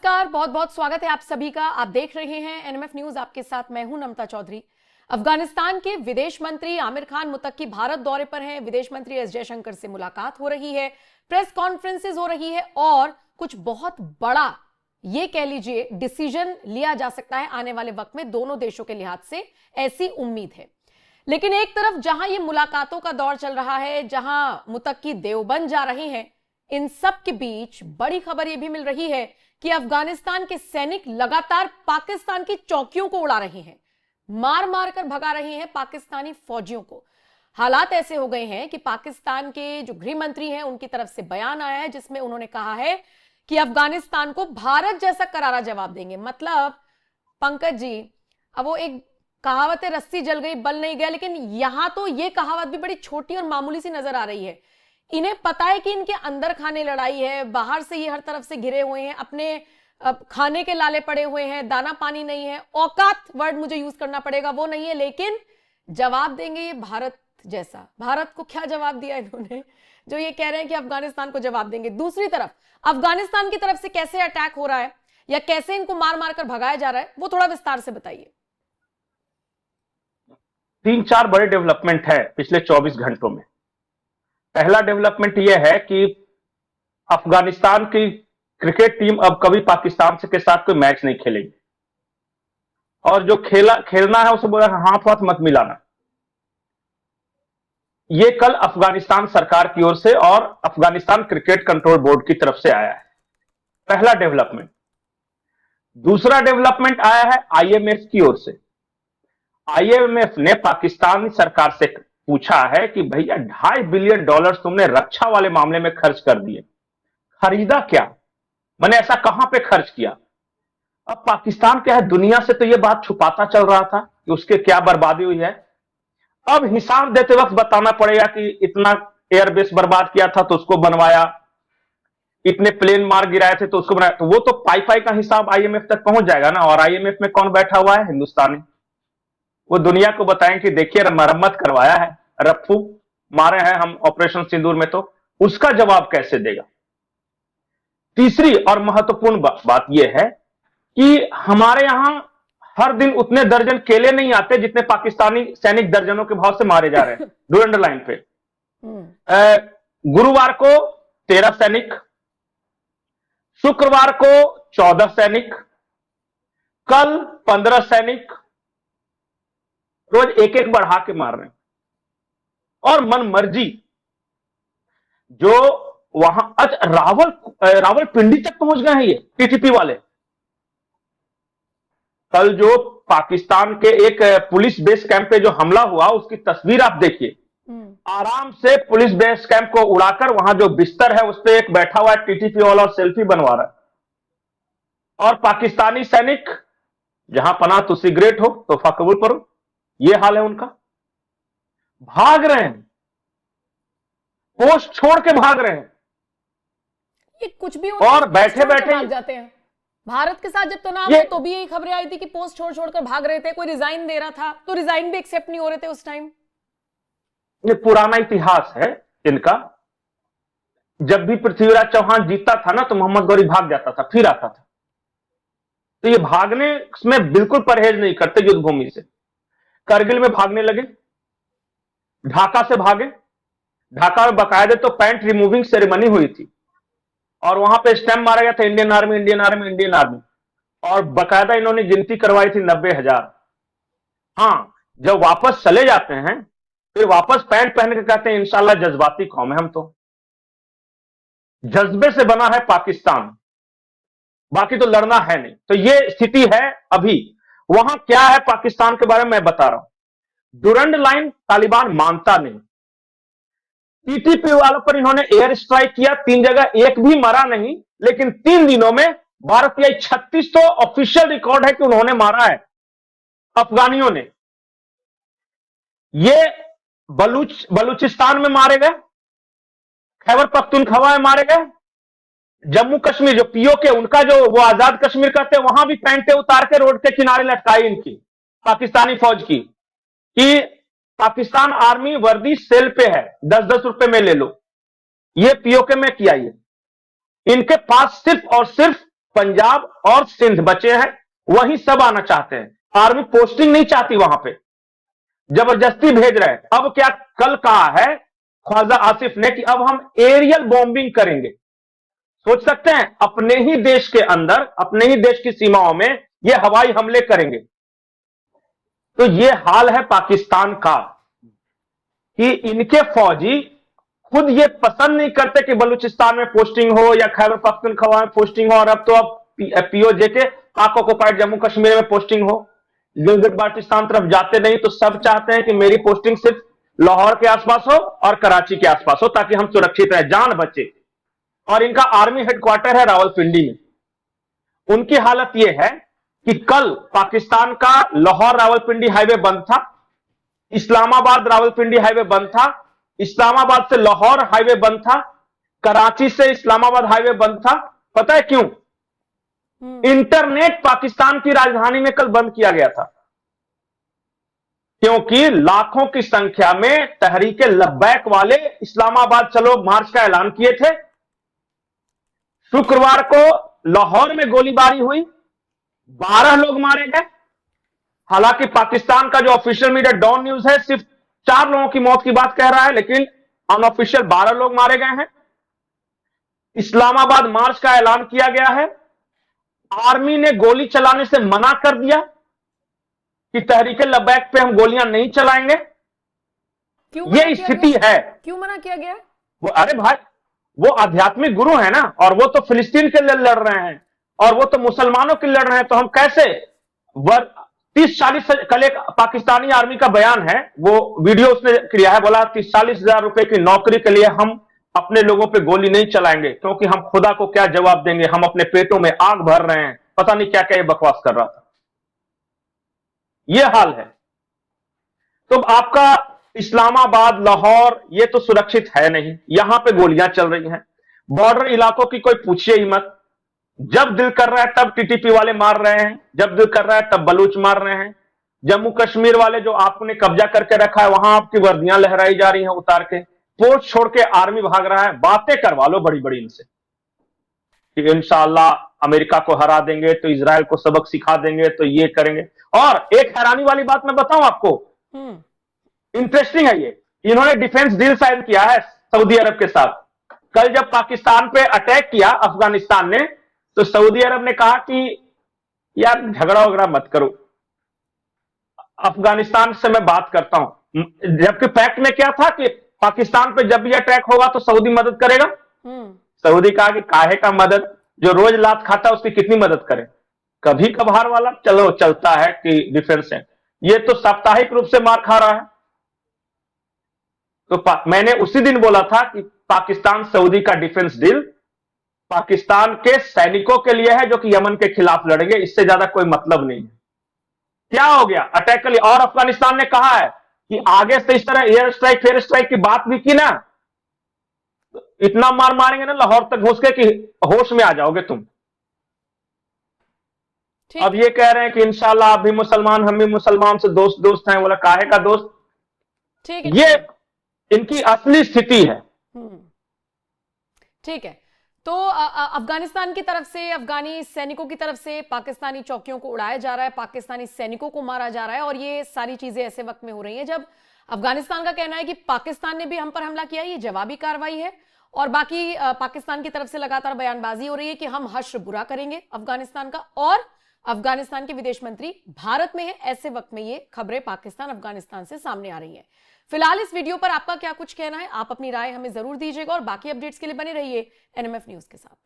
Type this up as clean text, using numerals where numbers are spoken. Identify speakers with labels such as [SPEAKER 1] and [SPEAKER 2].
[SPEAKER 1] नमस्कार, बहुत बहुत स्वागत है आप सभी का। आप देख रहे हैं एनएमएफ न्यूज, आपके साथ मैं हूं नमता चौधरी। अफगानिस्तान के विदेश मंत्री आमिर खान मुत्तकी भारत दौरे पर हैं। विदेश मंत्री एस जयशंकर से मुलाकात हो रही है, प्रेस कॉन्फ्रेंसेस हो रही है और कुछ बहुत बड़ा ये कह लीजिए डिसीजन लिया जा सकता है आने वाले वक्त में दोनों देशों के लिहाज से, ऐसी उम्मीद है। लेकिन एक तरफ जहां ये मुलाकातों का दौर चल रहा है, जहां मुत्तकी देवबंद जा रहे हैं, इन सब के बीच बड़ी खबर यह भी मिल रही है कि अफगानिस्तान के सैनिक लगातार पाकिस्तान की चौकियों को उड़ा रहे हैं, मार मार कर भगा रहे हैं पाकिस्तानी फौजियों को। हालात ऐसे हो गए हैं कि पाकिस्तान के जो गृह मंत्री हैं उनकी तरफ से बयान आया है जिसमें उन्होंने कहा है कि अफगानिस्तान को भारत जैसा करारा जवाब देंगे। मतलब पंकज जी, अब वो एक कहावत है, रस्सी जल गई बल नहीं गया, लेकिन यहां तो ये कहावत भी बड़ी छोटी और मामूली सी नजर आ रही है। इन्हें पता है कि इनके अंदर खाने लड़ाई है, बाहर से ये हर तरफ से घिरे हुए हैं, अपने खाने के लाले पड़े हुए हैं, दाना पानी नहीं है, औकात वर्ड मुझे यूज करना पड़ेगा वो नहीं है, लेकिन जवाब देंगे ये भारत जैसा। भारत को क्या जवाब दिया इन्होंने जो ये कह रहे हैं कि अफगानिस्तान को जवाब देंगे। दूसरी तरफ अफगानिस्तान की तरफ से कैसे अटैक हो रहा है या कैसे इनको मार मार कर भगाया जा रहा है, वो थोड़ा विस्तार से बताइए।
[SPEAKER 2] 3-4 बड़े डेवलपमेंट है पिछले 24 घंटों में। पहला डेवलपमेंट यह है कि अफगानिस्तान की क्रिकेट टीम अब कभी पाकिस्तान के साथ कोई मैच नहीं खेलेगी और जो खेलना है उसे बोला हाथ हाथ मत मिलाना। यह कल अफगानिस्तान सरकार की ओर से और अफगानिस्तान क्रिकेट कंट्रोल बोर्ड की तरफ से आया है, पहला डेवलपमेंट। दूसरा डेवलपमेंट आया है आईएमएफ की ओर से। आईएमएफ ने पाकिस्तान सरकार से पूछा है कि भैया $2.5 बिलियन तुमने रक्षा वाले मामले में खर्च कर दिए, खरीदा क्या? मैंने ऐसा कहां पे खर्च किया? अब पाकिस्तान क्या है, दुनिया से तो यह बात छुपाता चल रहा था कि उसके क्या बर्बादी हुई है। अब हिसाब देते वक्त बताना पड़ेगा कि इतना एयरबेस बर्बाद किया था तो उसको बनवाया, इतने प्लेन मार गिराए थे तो उसको बनाया। तो वो तो पाई का हिसाब आईएमएफ तक पहुंच जाएगा ना। और आईएमएफ में कौन बैठा हुआ है? हिंदुस्तानी। वो दुनिया को बताएं कि देखिए मरम्मत करवाया है, रफ्फू मारे हैं हम ऑपरेशन सिंदूर में, तो उसका जवाब कैसे देगा? तीसरी और महत्वपूर्ण बात यह है कि हमारे यहां हर दिन उतने दर्जन केले नहीं आते जितने पाकिस्तानी सैनिक दर्जनों के भाव से मारे जा रहे हैं डुरंड लाइन पे। गुरुवार को 13 सैनिक, शुक्रवार को 14 सैनिक, कल 15 सैनिक, रोज एक एक बढ़ा के मार रहे हैं और मन मर्जी जो वहां रावलपिंडी तक पहुंच गए हैं ये टीटीपी वाले। कल जो पाकिस्तान के एक पुलिस बेस कैंप पे जो हमला हुआ उसकी तस्वीर आप देखिए। आराम से पुलिस बेस कैंप को उड़ाकर वहां जो बिस्तर है उस पर एक बैठा हुआ है टीटीपी वाला और सेल्फी बनवा रहा है। और पाकिस्तानी सैनिक जहां पना तो सिगरेट हो तो कबूल करो, ये हाल है उनका। भाग रहे हैं, पोस्ट छोड़ के भाग रहे हैं।
[SPEAKER 1] ये कुछ भी
[SPEAKER 2] और बैठे बैठे
[SPEAKER 1] भाग जाते हैं। भारत के साथ जब तनाव है तो भी यही खबरें आई थी कि पोस्ट छोड़ छोड़कर भाग रहे थे, कोई रिजाइन दे रहा था तो रिजाइन भी एक्सेप्ट नहीं हो रहे थे उस टाइम।
[SPEAKER 2] ये पुराना इतिहास है इनका। जब भी पृथ्वीराज चौहान जीतता था ना तो मोहम्मद गौरी भाग जाता था, फिर आता था। तो ये भागने में बिल्कुल परहेज नहीं करते युद्ध भूमि से। करगिल में भागने लगे, ढाका से भागे, ढाका में बकायदे तो पैंट रिमूविंग सेरेमनी हुई थी और वहां पे स्टैम्प मारा गया था Indian army Indian army Indian army, और बकायदा इन्होंने गिनती करवाई थी 90,000। हाँ, जब वापस चले जाते हैं फिर वापस पैंट पहन के कहते हैं इंशाल्लाह जज्बाती कौम है हम, तो जज्बे से बना है पाकिस्तान, बाकी तो लड़ना है नहीं। तो ये स्थिति है अभी। वहां क्या है पाकिस्तान के बारे में मैं बता रहा हूं। डुरंड लाइन तालिबान मानता नहीं। टीटीपी वालों पर इन्होंने एयर स्ट्राइक किया 3 जगह, एक भी मरा नहीं, लेकिन 3 दिनों में भारतीय 36 तो ऑफिशियल रिकॉर्ड है कि उन्होंने मारा है अफगानियों ने। ये बलूचिस्तान में मारे गए, खैबर पख्तूनख्वा में मारे गए, जम्मू कश्मीर जो पीओके उनका जो वो आजाद कश्मीर कहते हैं वहां भी पैंटे उतार के रोड के किनारे लटकाई इनकी पाकिस्तानी फौज की कि पाकिस्तान आर्मी वर्दी सेल पे है, 10-10 रुपए में ले लो। ये पीओके में किया। ये इनके पास सिर्फ और सिर्फ पंजाब और सिंध बचे हैं, वहीं सब आना चाहते हैं। आर्मी पोस्टिंग नहीं चाहती वहां पे, जबरदस्ती भेज रहे हैं। अब क्या कल कहा है ख्वाजा आसिफ ने कि अब हम एरियल बॉम्बिंग करेंगे। सोच सकते हैं, अपने ही देश के अंदर, अपने ही देश की सीमाओं में ये हवाई हमले करेंगे। तो ये हाल है पाकिस्तान का कि इनके फौजी खुद ये पसंद नहीं करते कि बलूचिस्तान में पोस्टिंग हो या खैबर पख्तूनख्वा में पोस्टिंग हो, और अब तो अब पीओजे के पाक ऑक्युपाइड जम्मू कश्मीर में पोस्टिंग हो। गिलगित बाल्टिस्तान तरफ जाते नहीं, तो सब चाहते हैं कि मेरी पोस्टिंग सिर्फ लाहौर के आसपास हो और कराची के आसपास हो, ताकि हम सुरक्षित रहे, जान बचे। और इनका आर्मी हेडक्वार्टर है रावलपिंडी में। उनकी हालत यह है कि कल पाकिस्तान का लाहौर रावलपिंडी हाईवे बंद था, इस्लामाबाद रावलपिंडी हाईवे बंद था, इस्लामाबाद से लाहौर हाईवे बंद था, कराची से इस्लामाबाद हाईवे बंद था। पता है क्यों? इंटरनेट पाकिस्तान की राजधानी में कल बंद किया गया था, क्योंकि लाखों की संख्या में तहरीके लब्बैक वाले इस्लामाबाद चलो मार्च का ऐलान किए थे। शुक्रवार को लाहौर में गोलीबारी हुई, 12 लोग मारे गए। हालांकि पाकिस्तान का जो ऑफिशियल मीडिया डॉन न्यूज है सिर्फ 4 लोगों की मौत की बात कह रहा है, लेकिन अनऑफिशियल 12 लोग मारे गए हैं। इस्लामाबाद मार्च का ऐलान किया गया है। आर्मी ने गोली चलाने से मना कर दिया कि तहरीके लब्बैक पे हम गोलियां नहीं चलाएंगे। ये स्थिति है।
[SPEAKER 1] क्यों मना किया गया?
[SPEAKER 2] वो अरे भाई, वो आध्यात्मिक गुरु है ना, और वो तो फिलिस्तीन के लिए लड़ रहे हैं, और वो तो मुसलमानों के लिए लड़ रहे हैं। तो हम कैसे 30-40, कल एक पाकिस्तानी आर्मी का बयान है, वो वीडियो उसने किया है, बोला 30-40 हजार रुपए की नौकरी के लिए हम अपने लोगों पे गोली नहीं चलाएंगे, क्योंकि हम खुदा को क्या जवाब देंगे, हम अपने पेटों में आग भर रहे हैं। पता नहीं क्या क्या ये बकवास कर रहा था। ये हाल है। तो आपका इस्लामाबाद, लाहौर, ये तो सुरक्षित है नहीं, यहां पे गोलियां चल रही हैं। बॉर्डर इलाकों की कोई पूछिए ही मत। जब दिल कर रहा है तब टीटीपी वाले मार रहे हैं, जब दिल कर रहा है तब बलूच मार रहे हैं। जम्मू कश्मीर वाले जो आपने कब्जा करके रखा है, वहां आपकी वर्दियां लहराई जा रही हैं उतार के। पोस्ट छोड़ के आर्मी भाग रहा है। बातें करवा लो बड़ी बड़ी इनसे कि इंशाअल्लाह अमेरिका को हरा देंगे, तो इजराइल को सबक सिखा देंगे, तो ये करेंगे। और एक हैरानी वाली बात मैं बताऊं आपको, इंटरेस्टिंग है ये, इन्होंने डिफेंस डील साइन किया है सऊदी अरब के साथ। कल जब पाकिस्तान पे अटैक किया अफगानिस्तान ने, तो सऊदी अरब ने कहा कि यार झगड़ा वगड़ा मत करो, अफगानिस्तान से मैं बात करता हूं। जबकि फैक्ट में क्या था कि पाकिस्तान पे जब भी अटैक होगा तो सऊदी मदद करेगा। सऊदी कहा कि काहे का मदद, जो रोज लात खाता उसकी कितनी मदद करे, कभी कभार वाला चलो चलता है कि डिफेंस है। ये तो साप्ताहिक रूप से मार खा रहा है। तो मैंने उसी दिन बोला था कि पाकिस्तान सऊदी का डिफेंस डील पाकिस्तान के सैनिकों के लिए है जो कि यमन के खिलाफ लड़ेंगे, इससे ज्यादा कोई मतलब नहीं है। क्या हो गया अटैक के लिए? और अफगानिस्तान ने कहा है कि आगे से इस तरह एयर स्ट्राइक फेयर स्ट्राइक की बात भी की ना, इतना मार मारेंगे ना लाहौर तक घुस के कि होश में आ जाओगे तुम। अब ये कह रहे हैं कि इंशाल्लाह आप भी मुसलमान, हम भी मुसलमान, से दोस्त दोस्त हैं। बोला काहे का दोस्त?
[SPEAKER 1] ठीक है,
[SPEAKER 2] ये इनकी असली स्थिति है।
[SPEAKER 1] ठीक है। तो अफगानिस्तान की तरफ से, अफगानी सैनिकों की तरफ से पाकिस्तानी चौकियों को उड़ाया जा रहा है, पाकिस्तानी सैनिकों को मारा जा रहा है, और ये सारी चीजें ऐसे वक्त में हो रही हैं जब अफगानिस्तान का कहना है कि पाकिस्तान ने भी हम पर हमला किया, ये जवाबी कार्रवाई है। और बाकी पाकिस्तान की तरफ से लगातार बयानबाजी हो रही है कि हम हश्र बुरा करेंगे अफगानिस्तान का। और अफगानिस्तान के विदेश मंत्री भारत में है, ऐसे वक्त में ये खबरें पाकिस्तान अफगानिस्तान से सामने आ रही हैं। फिलहाल इस वीडियो पर आपका क्या कुछ कहना है? आप अपनी राय हमें जरूर दीजिएगा, और बाकी अपडेट्स के लिए बने रहिए एनएमएफ न्यूज के साथ।